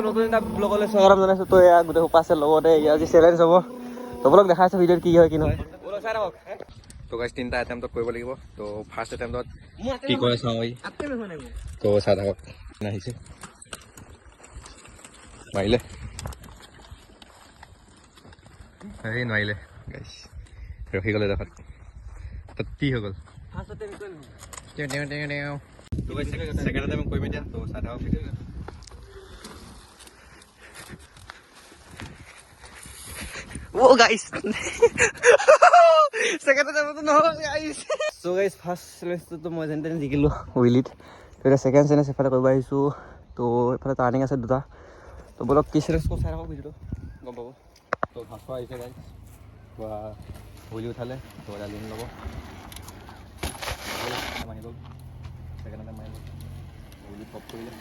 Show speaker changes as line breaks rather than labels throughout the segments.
নতুন এটা ব্লগলৈ স্বাগতম জনাইছোঁ। তো এয়া গোটেই সোপা আছে লগতে ইয়াৰ আজি চেলেঞ্জ হ'ব। তো ব্লগ দেখাই আছোঁ ভিডিঅ'ত কি হয় কি নহয়। তো গাইছ 3টা এটেম্পটত কৰিব লাগিব। তো ফাৰ্ষ্ট এটেম্পটত কি কৰে চাওঁ এই তো চাই থাকক আহিছে মাৰিলে এই নোৱাৰিলে গাইছ ৰখি গ'লে দেখত কি হৈ গ'ল ছেকেণ্ড এটেম্প কৰিম এতিয়া। তো চাই থাকক video'. Oh guys, second attempt to no guys. So guys, first challenge to মই যেন তেনে জিকিলো উইলিত। তো এটা সেকেন্ড চেলেঞ্জ এফালে কৰিব আহিছোঁ। তো এফালে টাৰ্ণিং আছে দুটা। তো বলক কি চেলেঞ্জ কো চাই ৰাখক ভিডিঅ'টো গম পাব। তো ভাষা আহিছে গাইজ বা উইলি উঠালে তো এটা লিন ল'ব মাৰি গ'ল সেকেন্ড এটেম্প মাৰি গ'ল উইলি পপ কৰিলে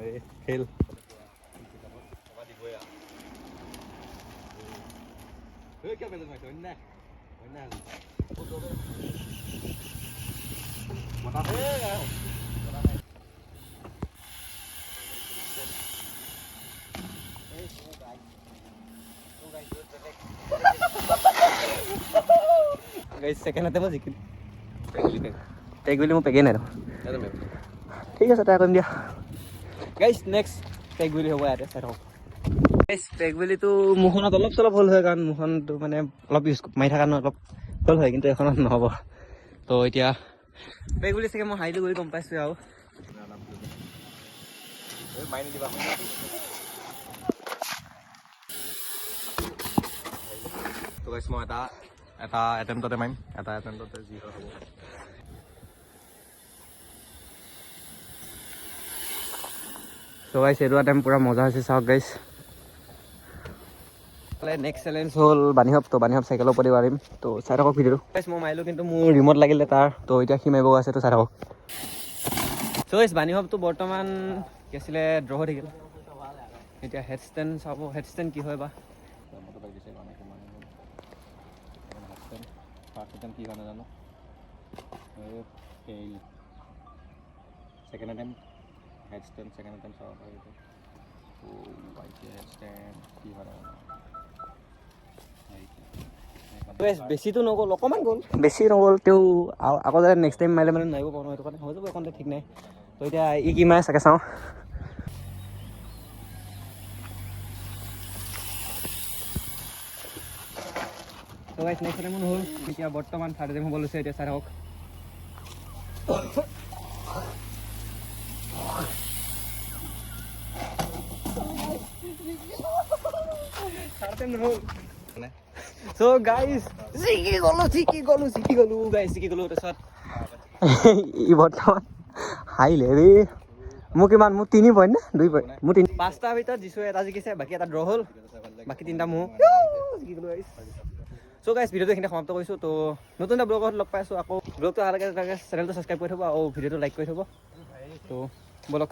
এই খেল क्या बेल में ना ना बता दे गाइस सेकंड आते मत जिकिन टेक विली मो पेगे নাই ঠিক আছে ট্ৰাই কৰিম দিয়া গাইস নেক্সট টেক विली হ'ব ইয়াতে চাই থাকক গাইস টেক विलीটো মুখনত অলপ চলপ হ'ল হয় কাৰণ মুখনটো মানে অলপ ইউজ মাৰি থকা অলপ হ'ল হয় কিন্তু এখনত নহ'ব তো এতিয়া টেক विली চাগে মই হাইলি কৰি গম পাইছোঁ আৰু মাইনি দিবা তো গাইস মই এটা এটেম্পটতে মাৰিম এটা এটেম্পটতে যি হ'ব তো গাইস এইটো এটেম্প পুৰা মজা হৈছে চাওক গাইস নেক্সট চেলেঞ্জ হ'ল বানিহপ তো বানিহপ চাইকেলৰ ওপৰত মাৰিম তো চাই থাকক ভিডিঅ'টো গাইস মই মাৰিলোঁ কিন্তু মোৰ ৰিম'ট লাগিলে তাৰ তো এতিয়া সি মাৰিব আছে তো চাই থাকক তো গাইস বানিহপটো বৰ্তমান কি আছিলে ড্ৰ হৈ থাকিল এতিয়া হেড ষ্টেণ্ড চাব হেড ষ্টেণ্ড কি হয় বা কি হয় নাজানো second attempt head stand second attempt চাব পাৰিব তো হেড ষ্টেণ্ড কি হয় বেছিটো নগ'ল অকণমান গ'ল বেছি নগ'ল তেওঁ আকৌ যাতে নেক্সট টাইম মাৰিলে মানে নোৱাৰিব পাৰোঁ সেইটো কাৰণে হৈ যাব অকণতে ঠিক নাই তো এতিয়া ই কি মাৰে চাগে চাওঁ তো গাইছ নেক্সট টাইম হ'ল এতিয়া বৰ্তমান থাৰ্ড টাইম হ'ব লৈছে এতিয়া চাই থাকক So guys, জিকি গলো গাইছ জিকি গলো তাৰপিছত ই বৰ্তমান হাৰিলে ৰে মোক কিমান মোৰ 3 পইণ্ট নে 2 পইণ্ট মোৰ 5টা ভিতৰত যিছো এটা জিকিছে বাকী এটা ড্ৰ হ'ল বাকী 3টা মোৰ জিকি গলো গাইছ সো গাইছ ভিডিঅ'টো এইখিনি সমাপ্ত কৰিছোঁ তো নতুন এটা ব্লগত লগ পাইছোঁ আকৌ ব্লগটো আগে চেনেলটো ছাবস্ক্ৰাইব কৰি থ'ব আৰু ভিডিঅ'টো লাইক কৰি থ'ব তো বলক